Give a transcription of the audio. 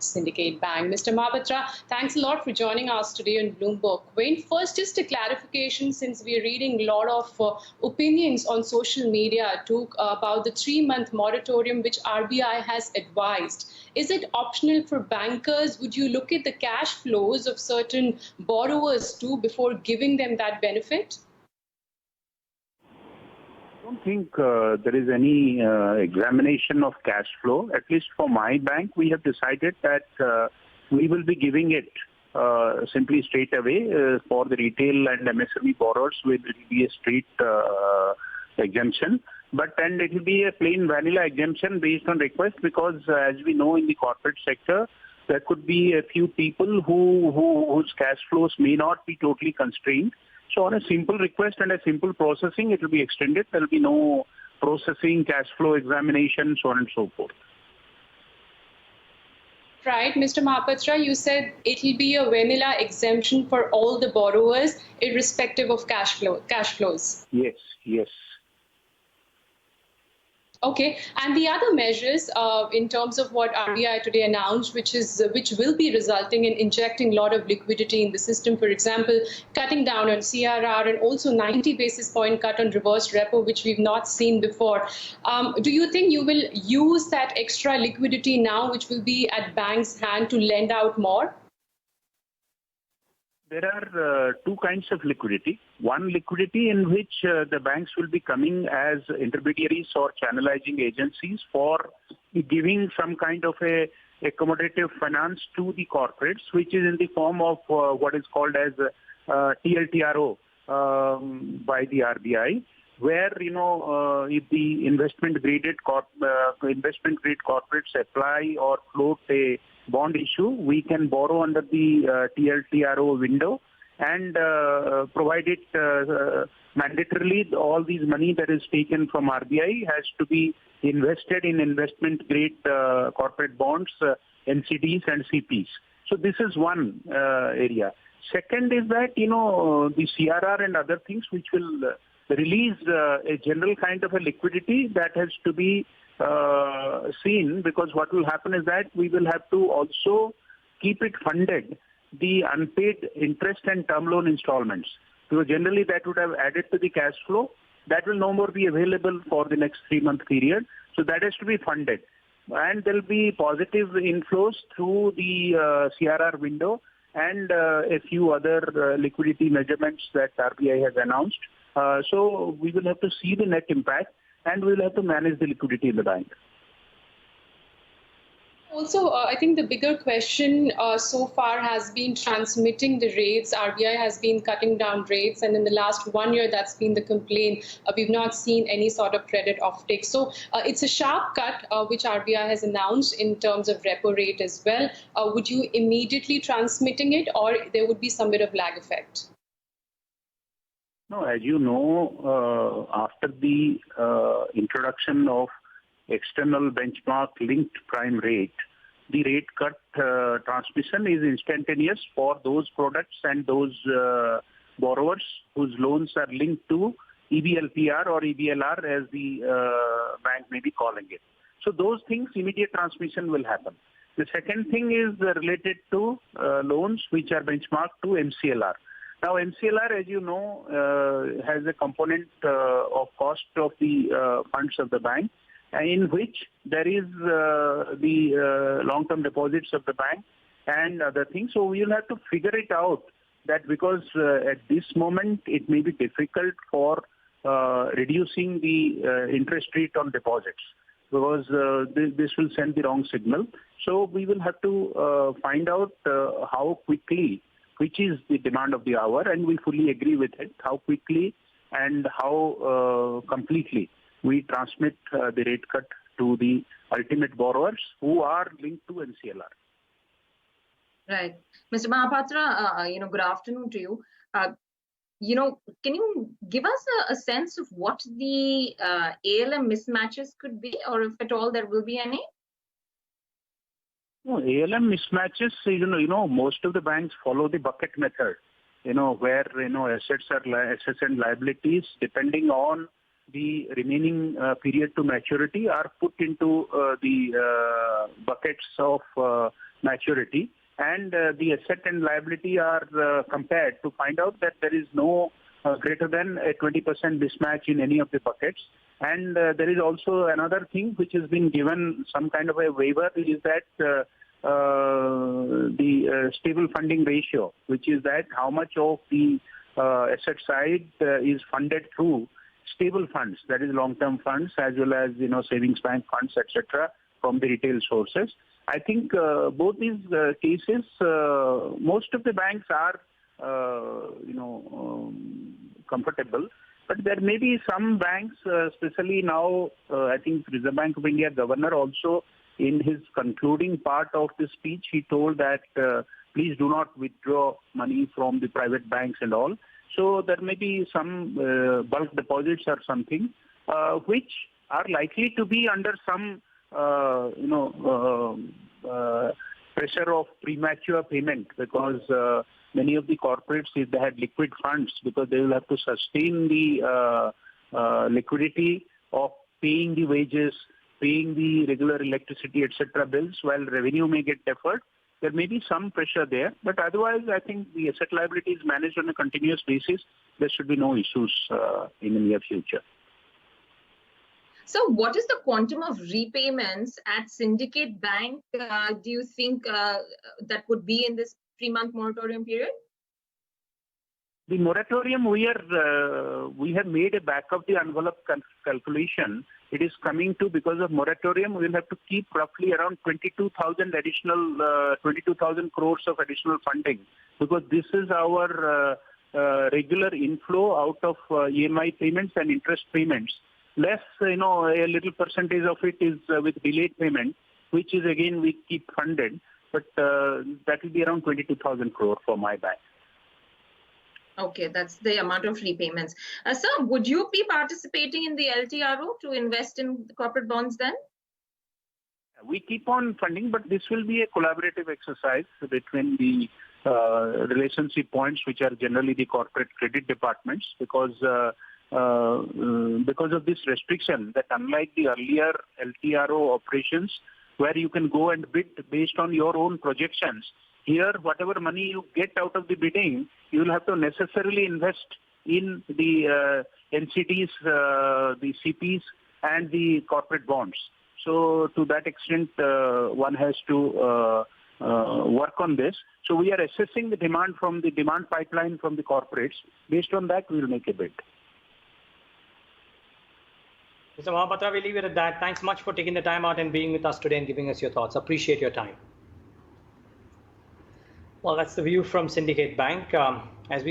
Syndicate Bank. Mr. Mahapatra, thanks a lot for joining us today on BloombergQuint. First, just a clarification, since we are reading a lot of opinions on social media about the 3-month moratorium which RBI has advised. Is it optional for bankers? Would you look at the cash flows of certain borrowers too before giving them that benefit? I don't think there is any examination of cash flow. At least for my bank, we have decided that we will be giving it simply straight away for the retail and MSME borrowers. Will be a straight exemption, and it will be a plain vanilla exemption based on request, because as we know, in the corporate sector, there could be a few people whose cash flows may not be totally constrained. So on a simple request and a simple processing, it will be extended. There will be no processing, cash flow examination, so on and so forth. Right, Mr. Mahapatra, you said it will be a vanilla exemption for all the borrowers, irrespective of cash flows. Yes. Okay, and the other measures in terms of what RBI today announced, which will be resulting in injecting a lot of liquidity in the system, for example, cutting down on CRR and also 90 basis point cut on reverse repo, which we've not seen before. Do you think you will use that extra liquidity now, which will be at banks' hand, to lend out more? There are two kinds of liquidity. One, liquidity in which the banks will be coming as intermediaries or channelizing agencies for giving some kind of a accommodative finance to the corporates, which is in the form of what is called as TLTRO by the RBI, where if the investment grade corporates apply or float a bond issue, we can borrow under the TLTRO window, and provided mandatorily all these money that is taken from RBI has to be invested in investment grade corporate bonds, NCDs and CPs. So this is one area. Second is that, the CRR and other things which will release a general kind of a liquidity that has to be seen, because what will happen is that we will have to also keep it funded, the unpaid interest and term loan installments. So generally that would have added to the cash flow. That will no more be available for the next 3-month period. So that has to be funded. And there will be positive inflows through the CRR window and a few other liquidity measurements that RBI has announced. So we will have to see the net impact, and we will have to manage the liquidity in the bank. Also, I think the bigger question so far has been transmitting the rates. RBI has been cutting down rates, and in the last 1 year, that's been the complaint. We've not seen any sort of credit offtake. So it's a sharp cut, which RBI has announced in terms of repo rate as well. Would you immediately transmitting it, or there would be some bit of lag effect? No, as you know, after the introduction of external benchmark linked prime rate, the rate cut transmission is instantaneous for those products and those borrowers whose loans are linked to EBLPR or EBLR, as the bank may be calling it. So those things, immediate transmission will happen. The second thing is related to loans which are benchmarked to MCLR. Now, MCLR, as you know, has a component of cost of the funds of the bank, in which there is the long-term deposits of the bank and other things. So we will have to figure it out, that because at this moment it may be difficult for reducing the interest rate on deposits, because this will send the wrong signal. So we will have to find out how quickly, which is the demand of the hour, and we fully agree with it, how quickly and how completely we transmit the rate cut to the ultimate borrowers who are linked to MCLR. Right. Mr. Mahapatra, good afternoon to you. Can you give us a sense of what the ALM mismatches could be, or if at all there will be any? No, ALM mismatches, most of the banks follow the bucket method, where, assets and liabilities, depending on the remaining period to maturity, are put into the buckets of maturity, and the asset and liability are compared to find out that there is no greater than a 20% mismatch in any of the buckets. And there is also another thing which has been given some kind of a waiver, is that the stable funding ratio, which is that how much of the asset side is funded through stable funds, that is long-term funds as well as savings bank funds, etc., from the retail sources. I think both these cases, most of the banks are comfortable, but there may be some banks, especially now. I think Reserve Bank of India Governor also, in his concluding part of the speech, he told that please do not withdraw money from the private banks and all. So there may be some bulk deposits or something which are likely to be under some pressure of premature payment, because many of the corporates, if they had liquid funds, because they will have to sustain the liquidity of paying the wages, paying the regular electricity, etc. bills, while revenue may get deferred. There may be some pressure there, but otherwise I think the asset liability is managed on a continuous basis. There should be no issues in the near future. So what is the quantum of repayments at Syndicate Bank, do you think that would be in this 3-month moratorium period? The moratorium, we have made a back of the envelope calculation. It is coming to, because of moratorium, we will have to keep roughly around 22,000 crores of additional funding, because this is our regular inflow out of EMI payments and interest payments. Less, a little percentage of it is with delayed payment, which is again we keep funded, but that will be around 22,000 crore for my bank. Okay, that's the amount of repayments. Sir, would you be participating in the LTRO to invest in corporate bonds then? We keep on funding, but this will be a collaborative exercise between the relationship points, which are generally the corporate credit departments, because of this restriction, that unlike the earlier LTRO operations, where you can go and bid based on your own projections, here, whatever money you get out of the bidding, you will have to necessarily invest in the NCDs, the CPs, and the corporate bonds. So to that extent, one has to work on this. So we are assessing the demand from the demand pipeline from the corporates. Based on that, we will make a bid. Mr. Mahapatra, we'll leave it at that. Thanks much for taking the time out and being with us today and giving us your thoughts. Appreciate your time. Well, that's the view from Syndicate Bank. As we